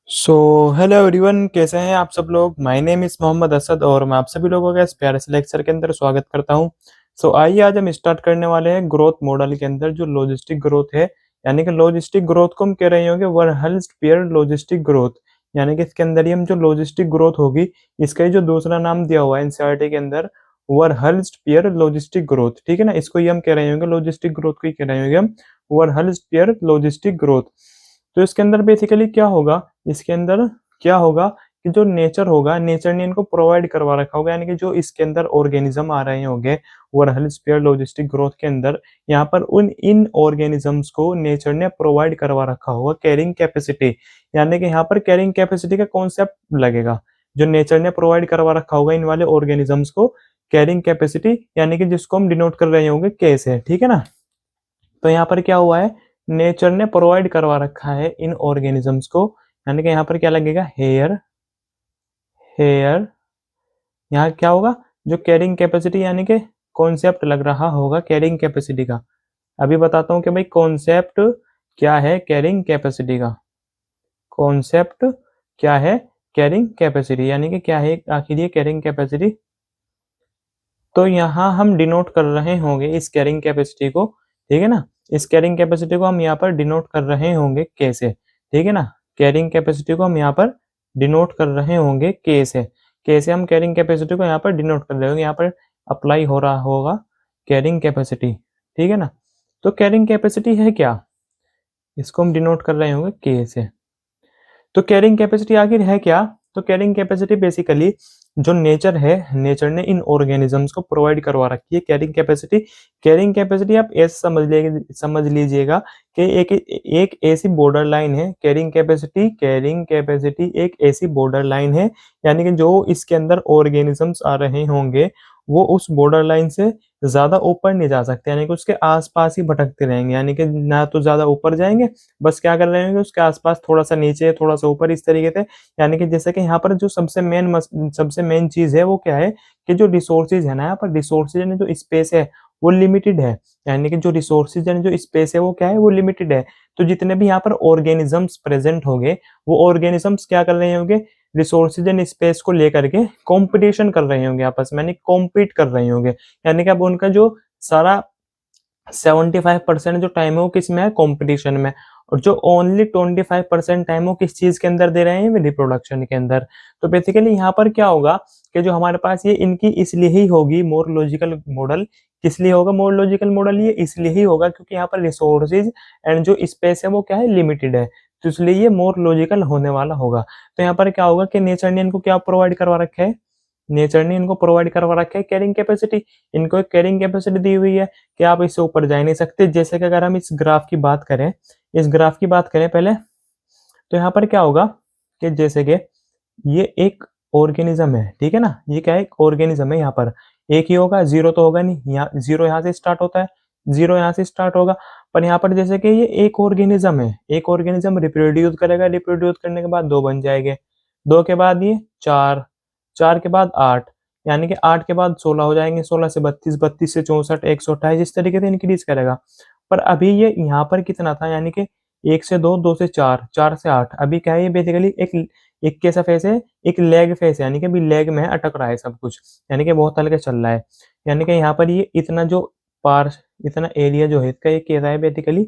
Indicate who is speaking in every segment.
Speaker 1: So hello everyone, कैसे हैं आप सब लोग। My name is Mohammad Asad और मैं आप सभी लोगों का इस प्यारे से लेक्चर के अंदर स्वागत करता हूं। आइए आज हम स्टार्ट करने वाले हैं ग्रोथ मॉडल के अंदर जो लॉजिस्टिक ग्रोथ है। यानी कि लॉजिस्टिक ग्रोथ को हम कह रहे होंगे वरहल्स पेयर लॉजिस्टिक ग्रोथ। यानी कि इसके अंदर ही हम जो लॉजिस्टिक ग्रोथ होगी इसका ही जो दूसरा नाम दिया हुआ है एनसीईआरटी के अंदर वरहल्स पेयर लॉजिस्टिक ग्रोथ। ठीक है ना, इसको ही हम कह रहे होंगे लॉजिस्टिक ग्रोथ को ही कह रहे होंगे हम वरहल्स पेयर लॉजिस्टिक ग्रोथ। तो इसके अंदर बेसिकली क्या होगा, इसके अंदर क्या होगा कि जो नेचर होगा, नेचर ने इनको प्रोवाइड करवा रखा होगा। यानी कि जो इसके अंदर ऑर्गेनिज्म आ रहे होंगे वरहल स्पेयर लॉजिस्टिक ग्रोथ के अंदर, यहाँ पर उन इन ऑर्गेनिजम्स को नेचर ने प्रोवाइड करवा रखा होगा कैरिंग कैपेसिटी। यानी कि यहाँ पर कैरिंग कैपेसिटी का कॉन्सेप्ट लगेगा। जो नेचर ने प्रोवाइड करवा रखा होगा इन वाले ऑर्गेनिजम्स को कैरिंग कैपेसिटी, यानी कि जिसको हम डिनोट कर रहे होंगे के से। ठीक है ना, तो यहाँ पर क्या हुआ है, नेचर ने प्रोवाइड करवा रखा है इन ऑर्गेनिजम्स को। यानी कि यहाँ पर क्या लगेगा, हेयर हेयर। यहाँ क्या होगा, जो कैरिंग कैपेसिटी यानी कि कॉन्सेप्ट लग रहा होगा कैरिंग कैपेसिटी का। अभी बताता हूँ कि भाई कॉन्सेप्ट क्या है कैरिंग कैपेसिटी का। कॉन्सेप्ट क्या है कैरिंग कैपेसिटी, यानी कि क्या है आखिर ये कैरिंग कैपेसिटी। तो यहाँ हम डिनोट कर रहे होंगे इस कैरिंग कैपेसिटी को। ठीक है ना, इस कैरिंग कैपेसिटी को हम यहाँ पर डिनोट कर रहे होंगे कैसे। ठीक है ना, कैरिंग कैपेसिटी को हम यहाँ पर डिनोट कर रहे होंगे कैसे। कैसे हम कैरिंग कैपेसिटी को यहाँ पर डिनोट कर रहे होंगे, यहाँ पर अप्लाई हो रहा होगा कैरिंग कैपेसिटी। ठीक है ना, तो कैरिंग कैपेसिटी है क्या, इसको हम डिनोट कर रहे होंगे के से। तो कैरिंग कैपेसिटी आखिर है क्या, तो कैरिंग कैपेसिटी बेसिकली जो नेचर है, नेचर ने इन ऑर्गेनिजम्स को प्रोवाइड करवा रखी है कैरिंग कैपेसिटी। कैरिंग कैपेसिटी आप ऐसे समझ लीजिएगा कि एक एक ऐसी बॉर्डर लाइन है कैरिंग कैपेसिटी। कैरिंग कैपेसिटी एक ऐसी बॉर्डर लाइन है, यानी कि जो इसके अंदर ऑर्गेनिजम्स आ रहे होंगे वो उस बॉर्डर लाइन से ज्यादा ऊपर नहीं जा सकते, यानी कि उसके आसपास ही भटकते रहेंगे। यानी कि ना तो ज्यादा ऊपर जाएंगे, बस क्या कर रहे होंगे उसके आसपास थोड़ा सा नीचे थोड़ा सा ऊपर, इस तरीके से। यानी कि जैसे कि यहाँ पर जो सबसे मेन चीज है वो क्या है कि जो रिसोर्सेज है ना, यहाँ पर रिसोर्सेज यानी जो स्पेस है वो लिमिटेड है। यानी कि जो रिसोर्सेज यानी जो स्पेस है वो क्या है, वो लिमिटेड है। तो जितने भी यहाँ पर ऑर्गेनिजम्स प्रेजेंट होंगे वो ऑर्गेनिजम्स क्या कर रहे होंगे, रिसोर्सेज एंड स्पेस को लेकर के कंपटीशन कर रहे होंगे आपस में, यानी कॉम्पीट कर रहे होंगे। यानी कि अब उनका जो सारा 75% जो टाइम है वो किस में है, कंपटीशन में। और जो ओनली 25% टाइम वो किस चीज के अंदर दे रहे हैं, रिप्रोडक्शन के अंदर। तो बेसिकली यहाँ पर क्या होगा कि जो हमारे पास ये इनकी इसलिए ही होगी मोर लॉजिकल मॉडल। किस लिए होगा मोर लॉजिकल मॉडल, ये इसलिए ही होगा क्योंकि यहाँ पर रिसोर्सेज एंड जो स्पेस है वो क्या है, लिमिटेड है। तो इसलिए ये मोर लॉजिकल होने वाला होगा। तो यहाँ पर क्या होगा कि नेचर ने इनको क्या प्रोवाइड करवा रखा है, नेचर ने इनको प्रोवाइड करवा रखा है कैरिंग कैपेसिटी। इनको एक कैरिंग कैपेसिटी दी हुई है कि आप इससे ऊपर जा नहीं सकते। जैसे कि अगर हम इस ग्राफ की बात करें, इस ग्राफ की बात करें पहले, तो यहाँ पर क्या होगा कि जैसे कि ये एक ऑर्गेनिज्म है। ठीक है ना, ये क्या है, एक ऑर्गेनिज्म है। यहाँ पर एक ही होगा, जीरो तो होगा नहीं, यहाँ जीरो यहाँ से स्टार्ट होता है, जीरो यहाँ से स्टार्ट होगा। पर यहाँ पर जैसे कि ये एक ऑर्गेनिज्म है, एक ऑर्गेनिज्म रिप्रोड्यूस करेगा, रिप्रोड्यूस करने के बाद दो बन जाएंगे, दो के बाद ये चार, चार के बाद आठ, यानी कि आठ के बाद 16 हो जाएंगे, 16 से 32, 32 से 64, 128, इस तरीके से इंक्रीज करेगा। पर अभी ये यहाँ पर कितना था, यानी कि एक से दो, दो से चार, चार से आठ। अभी क्या है, ये बेसिकली एक कैसा फेस है, एक लेग फेस है, यानी कि अभी लेग में है, अटक रहा है सब कुछ, यानी कि बहुत हल्के चल रहा है। यानी कि यहाँ पर ये इतना जो पार, इतना एरिया जो है इसका, ये कैसा है बेसिकली,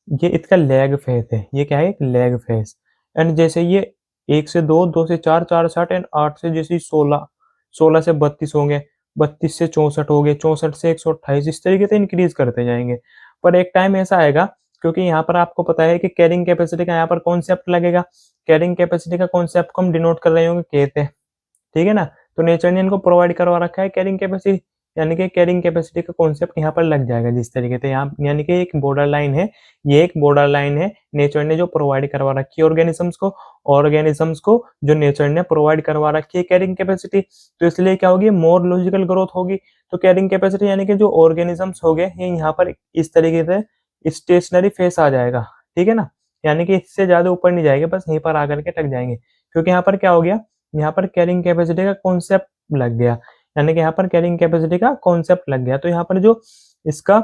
Speaker 1: ये इसका लेग फेस है। ये क्या है, एक लेग फेस। एंड जैसे ये एक से दो, दो से चार, चार से आठ, एंड आठ से जैसे 16, 16 से 32 होंगे, 32 से 64 हो गए, 64 से 128, इस तरीके से इंक्रीज करते जाएंगे। पर एक टाइम ऐसा आएगा, क्योंकि यहाँ पर आपको पता है कि कैरिंग कैपेसिटी का यहाँ पर कॉन्सेप्ट लगेगा। कैरिंग कैपेसिटी का कॉन्सेप्ट को हम डिनोट कर रहे होंगे कहते, ठीक है ना। तो नेचर ने इनको प्रोवाइड करवा रखा है कैरिंग कैपेसिटी, यानी कि कैरिंग कैपेसिटी का कॉन्सेप्ट यहाँ पर लग जाएगा जिस तरीके से यहाँ, यानी कि एक बॉर्डर लाइन है, ये एक बॉर्डर लाइन है नेचर ने जो प्रोवाइड करवा रखी है ऑर्गेनिजम्स को, ऑर्गेनिजम्स को जो नेचर ने प्रोवाइड करवा रखी है कैरिंग कैपेसिटी। तो इसलिए क्या होगी, मोर लॉजिकल ग्रोथ होगी। तो कैरिंग कैपेसिटी यानी कि जो ऑर्गेनिजम्स हो गए ये यहाँ पर इस तरीके से स्टेशनरी फेस आ जाएगा। ठीक है ना, यानी कि इससे ज्यादा ऊपर नहीं जाएंगे, बस यहीं पर आकर के टक जाएंगे। क्योंकि यहाँ पर क्या हो गया, यहाँ पर कैरिंग कैपेसिटी का कॉन्सेप्ट लग गया, यानी कि यहाँ पर कैरिंग कैपेसिटी का कॉन्सेप्ट लग गया। तो यहाँ पर जो इसका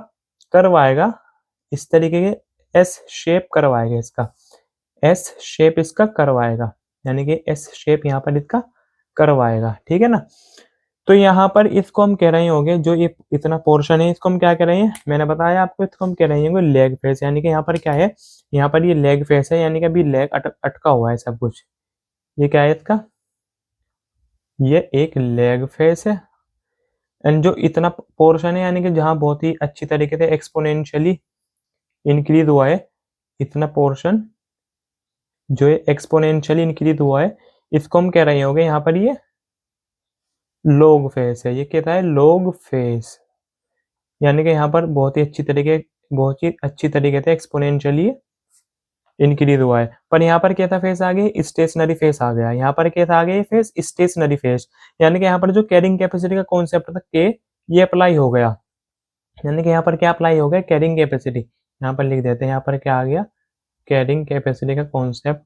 Speaker 1: कर्व आएगा इस तरीके के एस शेप कर्व आएगा इसका, एस शेप इसका कर्व आएगा, यानी कि एस शेप यहाँ पर इसका कर्व आएगा, ठीक है ना। तो यहाँ पर इसको हम कह रहे होंगे, जो ये इतना पोर्शन है इसको हम क्या कह रहे हैं, मैंने बताया आपको, इसको हम कह रहे होंगे लेग फेस, यानी कि यहाँ पर क्या है, यहाँ पर ये लेग फेस है, यानी कि अभी लेग अटका हुआ है सब कुछ। ये क्या है इसका, ये एक लेग फेस है। एंड जो इतना पोर्शन है, यानी कि जहाँ बहुत ही अच्छी तरीके से एक्सपोनेंशियली इंक्रीज हुआ है, इतना पोर्शन जो एक्सपोनेंशियली इंक्रीज हुआ है, इसको हम कह रहे होंगे यहाँ पर ये लॉग फेस है। ये कहता है लॉग फेस, यानी कि यहाँ पर बहुत ही अच्छी तरीके से एक्सपोनेंशियली इंक्रीज हुआ है। पर यहाँ पर क्या था फेस आ गया, स्टेशनरी फेस आ गया। यहाँ पर क्या था आ गया, फेस स्टेशनरी फेस, यानी कि यहाँ पर जो कैरिंग कैपेसिटी का कॉन्सेप्ट था के, ये अप्लाई हो गया, यानी कि यहाँ पर क्या अप्लाई हो गया, कैरिंग कैपेसिटी। यहाँ पर लिख देते हैं, यहाँ पर क्या आ गया, कैरिंग कैपेसिटी का कॉन्सेप्ट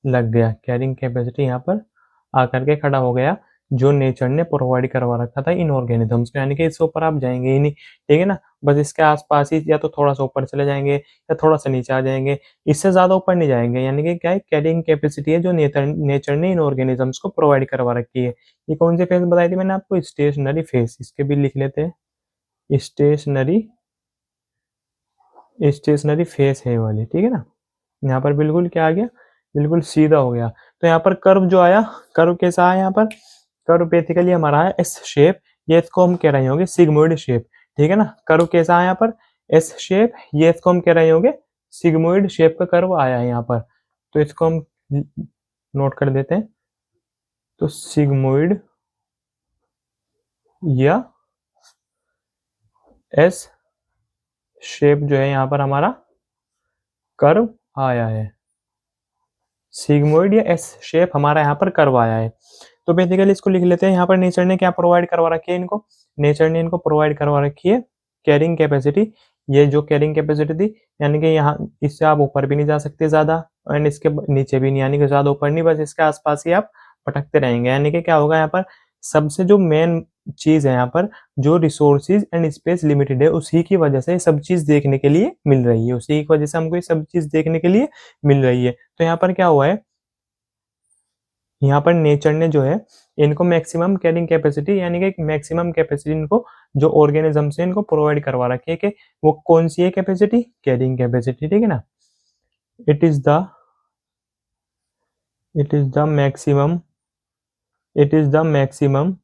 Speaker 1: लग गया। कैरिंग कैपेसिटी यहाँ पर आकर के खड़ा हो गया, जो नेचर ने प्रोवाइड करवा रखा था इन ऑर्गेनिजम्स को, यानी कि इसके ऊपर आप जाएंगे ही नहीं, ठीक है ना। बस इसके आसपास ही या तो थोड़ा सा ऊपर चले जाएंगे या थोड़ा सा नीचे आ जाएंगे, इससे ज्यादा ऊपर नहीं जाएंगे, यानी कि क्या है, कैरिंग कैपेसिटी है जो नेचर ने इन ऑर्गेनिजम्स को प्रोवाइड करवा रखी है। ये कौन सी फेस बताई थी मैंने आपको, स्टेशनरी फेस। इसके भी लिख लेते हैं, स्टेशनरी फेस है ये वाली, ठीक है ना। यहाँ पर बिल्कुल क्या आ गया, बिल्कुल सीधा हो गया। तो यहाँ पर कर्व जो आया, कर्व कैसा आया, यहाँ पर कर्व बेसिकली हमारा है एस शेप, ये इसको हम कह रहे होंगे सिग्मोइड शेप, ठीक है ना। कर्व कैसा आया यहाँ पर, एस शेप, ये इसको हम कह रहे होंगे सिग्मोइड शेप का कर्व आया है यहाँ पर। तो इसको हम नोट कर देते हैं, तो सिग्मोइड या एस शेप जो है यहाँ पर हमारा कर्व आया है, सिग्मोइड या एस शेप हमारा यहाँ पर कर्व आया है। तो बेसिकली इसको लिख लेते हैं, यहाँ पर नेचर ने क्या प्रोवाइड करवा रखी है इनको, नेचर ने इनको प्रोवाइड करवा रखी है कैरिंग कैपेसिटी। ये जो कैरिंग कैपेसिटी थी, यानी कि यहाँ इससे आप ऊपर भी नहीं जा सकते ज्यादा, एंड इसके नीचे भी नहीं, यानी कि ज्यादा ऊपर नहीं, बस इसके आसपास ही आप भटकते रहेंगे। यानी कि क्या होगा, यहाँ पर सबसे जो मेन चीज है, यहाँ पर जो रिसोर्सिज एंड स्पेस लिमिटेड है, उसी की वजह से सब चीज देखने के लिए मिल रही है, उसी की वजह से हमको ये सब चीज देखने के लिए मिल रही है। तो यहाँ पर क्या हुआ है, यहाँ पर नेचर ने जो है इनको मैक्सिमम कैरिंग कैपेसिटी, यानी कि मैक्सिमम कैपेसिटी इनको जो ऑर्गेनिजम्स है इनको प्रोवाइड करवा रखी है, कि वो कौन सी है कैपेसिटी, कैरिंग कैपेसिटी, ठीक है ना। It is the maximum, it is the maximum,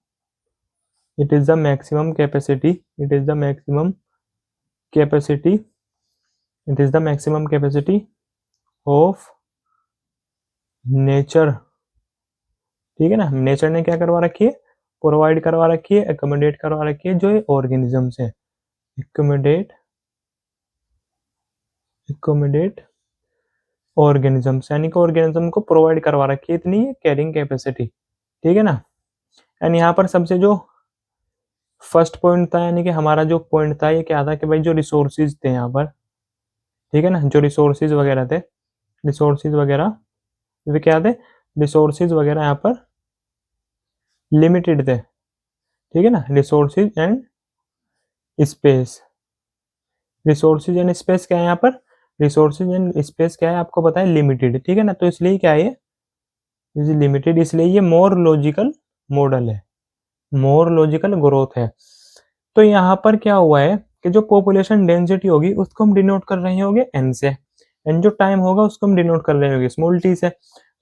Speaker 1: it is the maximum capacity, it is the maximum capacity, it is the maximum capacity of nature, ठीक है ना। नेचर ने क्या करवा रखी है, प्रोवाइड करवा रखी है, एकोमोडेट करवा रखी है जो ये ऑर्गेनिजम्स है, एकोमोडेट ऑर्गेनिजम्स, यानी कि ऑर्गेनिज्म को प्रोवाइड करवा रखी है इतनी कैरिंग कैपेसिटी, ठीक है ना। एंड यहाँ पर सबसे जो फर्स्ट पॉइंट था, यानी कि हमारा जो पॉइंट था ये क्या था, कि भाई जो रिसोर्सिज थे यहाँ पर, ठीक है ना, जो रिसोर्सिज वगैरह थे, रिसोर्सिज वगैरह ये क्या थे, रिसोर्सिज वगैरह यहाँ पर लिमिटेड थे, ठीक है ना। Resources and space, resources and space क्या है यहाँ पर, रिसोर्सेज एंड स्पेस क्या है आपको पता है, लिमिटेड, ठीक है ना। तो इसलिए क्या है, इज लिमिटेड, इसलिए ये मोर लॉजिकल मॉडल है, मोर लॉजिकल ग्रोथ है। तो यहाँ पर क्या हुआ है कि जो पॉपुलेशन डेंसिटी होगी उसको हम डिनोट कर रहे होंगे एन से, एंड जो टाइम होगा उसको हम डिनोट कर रहे होंगे स्मॉल टी से।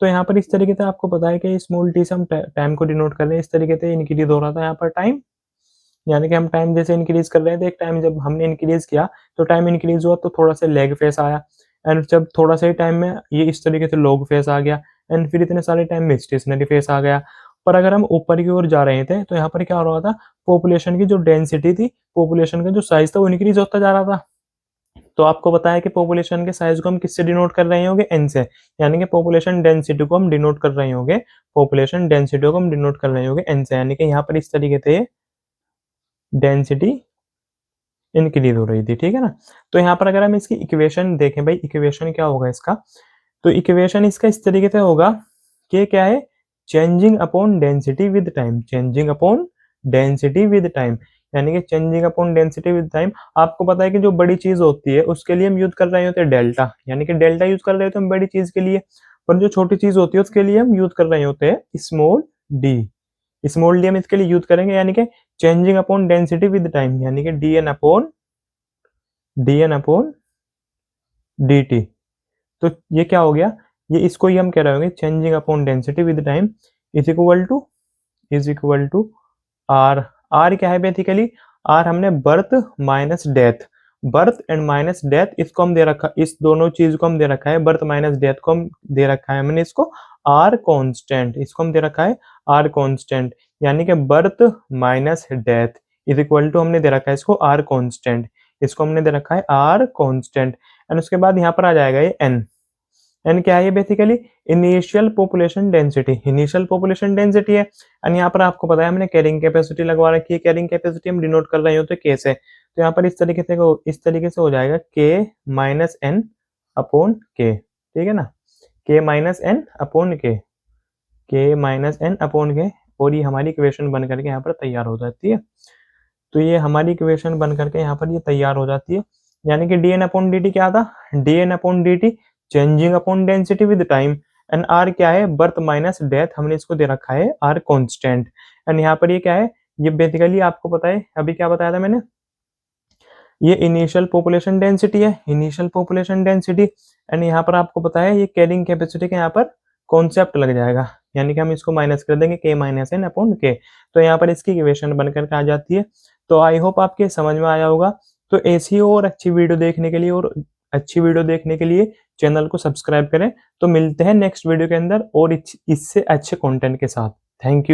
Speaker 1: तो यहाँ पर इस तरीके से आपको पता है कि स्मॉल टी से हम टाइम को डिनोट कर रहे हैं, इस तरीके से इंक्रीज हो रहा था यहाँ पर टाइम, यानी कि हम टाइम जैसे इंक्रीज कर रहे थे, एक टाइम जब हमने इंक्रीज किया तो टाइम इंक्रीज हुआ तो थोड़ा सा लेग फेस आया, एंड जब थोड़ा सा ही टाइम में ये इस तरीके से लॉग फेस आ गया, एंड फिर इतने सारे टाइम में स्टेशनरी फेस आ गया। पर अगर हम ऊपर की ओर जा रहे थे तो यहाँ पर क्या हो रहा था, पॉपुलेशन की जो डेंसिटी थी, पॉपुलेशन का जो साइज था वो इंक्रीज होता जा रहा था। तो आपको बताया कि पॉपुलेशन के साइज को हम किससे डिनोट कर रहे होंगे, एन से, यानी कि पॉपुलेशन डेंसिटी को हम डिनोट कर रहे होंगे, पॉपुलेशन डेंसिटी को हम डिनोट कर रहे होंगे एन से, यानी कि यहाँ पर इस तरीके से डेंसिटी इंक्रीज हो रही थी, ठीक है ना। तो यहाँ पर अगर हम इसकी इक्वेशन देखें, भाई इक्वेशन क्या होगा इसका, तो इक्वेशन इसका इस तरीके से होगा कि क्या है, changing upon density with time, changing upon density with time, यानी कि changing upon density with time. आपको पता है कि जो बड़ी चीज होती है उसके लिए हम यूज कर रहे होते हैं डेल्टा, यानी कि डेल्टा यूज कर रहे होते हैं हम बड़ी चीज के लिए, पर जो छोटी चीज होती है उसके लिए हम यूज कर रहे होते हैं स्मॉल डी। स्मॉल डी हम इसके लिए यूज करेंगे, यानी कि changing upon density with time, यानी कि d n upon d t. तो ये क्या हो गया, ये इसको ही हम कह रहे होंगे changing upon density with time is equal to r. R क्या है बेसिकली, आर हमने birth minus death, birth and minus death इसको हम दे रखा, इस दोनों चीज को हम दे रखा है, बर्थ माइनस डेथ को हम दे रखा है हमने इसको आर कांस्टेंट, इसको हम दे रखा है आर कांस्टेंट, यानी कि birth minus death is equal to हमने दे रखा है इसको आर कांस्टेंट, इसको हमने दे रखा है आर कांस्टेंट। एंड उसके बाद यहाँ पर आ जाएगा ये एन। एन क्या है ये basically, initial population density, initial population density है। एंड यहाँ पर आपको पता है हमने कैरिंग कैपेसिटी लगवा रखी है, कैरिंग कैपेसिटी हम डिनोट कर रहे होते के से, तो यहाँ पर इस तरीके से हो जाएगा के माइनस एन अपॉन के, ठीक है ना, के माइनस एन अपॉन के, और ये हमारी इक्वेशन बन करके यहाँ पर तैयार हो जाती है। तो ये हमारी इक्वेशन बन करके यहाँ पर ये तैयार हो जाती है, यानी कि dn अपॉन dt क्या था, dn upon dt changing upon density with time, and r क्या है, बर्थ माइनस डेथ, हमने इसको दे रखा है r कांस्टेंट। एंड यहाँ पर ये क्या है, ये बेसिकली आपको पता है अभी क्या बताया था मैंने, ये इनिशियल पॉपुलेशन डेंसिटी है, इनिशियल पॉपुलेशन डेंसिटी। एंड यहाँ पर आपको पता है ये कैरिंग कैपेसिटी का यहाँ पर कॉन्सेप्ट लग जाएगा, यानी कि हम इसको माइनस कर देंगे के माइनस एन अपॉन के, तो यहाँ पर इसकी इक्वेशन बनकर के आ जाती है। तो आई होप आपके समझ में आया होगा। तो ऐसी और अच्छी वीडियो देखने के लिए चैनल को सब्सक्राइब करें। तो मिलते हैं नेक्स्ट वीडियो के अंदर और इससे अच्छे कंटेंट के साथ। Thank you.